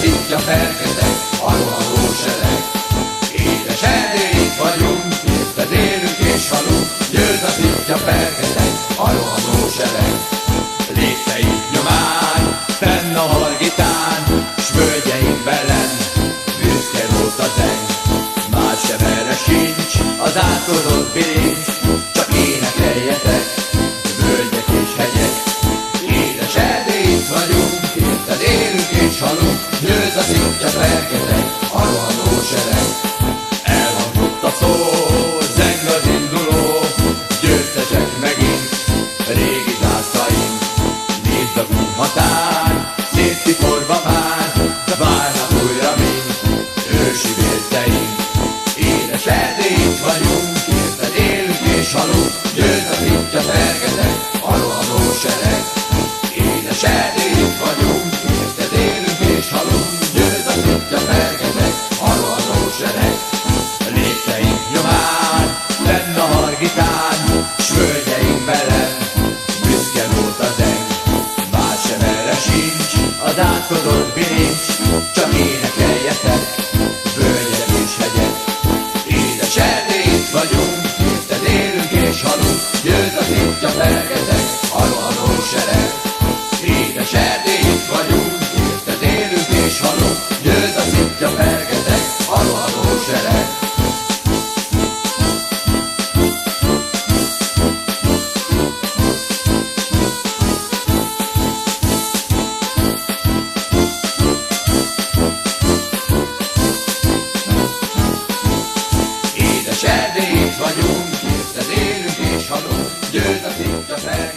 szitja fergetek, a rohanó sereg. Édes Erdély, itt vagyunk, érted élünk és halunk, győz a szitja fergetek, a rohanó sereg. Lépteink nyomán, fenn a hargitán, s völgyeink belen, büszke volt a zeng. Más sem erre sincs, az átkozott bilinc, csak énekeljetek, völgyek és hegyek. Édes Erdély, itt vagyunk, érted élünk és halunk, győz a szitja fergetek, a rohanó sereg. Elhangzott a szó, zeng az induló, győztesek megint, régi zászaink. Nézd a gumhatár, szétsziporva már, várnak újra mind, ősi vérteink. Édes Erdély, itt vagyunk, érted élünk és halunk, győz a szitja fergetek, a rohanó sereg. Édes Erdély, itt vagyunk, érted élünk és halunk, győz a szitja fergetek, a rohanó sereg. Lépteink nyomán, fenn a hargitán, s völgyeink belen, büszke volt a zeng. Más sem erre sincs, az átkozott bilincs, csak énekeljetek, völgyek és hegyek. Édes Erdély, itt vagyunk, érted élünk és halunk, győz a szitja fergetek, a rohanó sereg. Édes Erdély, itt vagyunk, érted élünk és halunk, győz a szitja fergetek, a rohanó sereg. Édes Erdély, itt vagyunk, érted élünk és halunk, győz a szitja fergetek.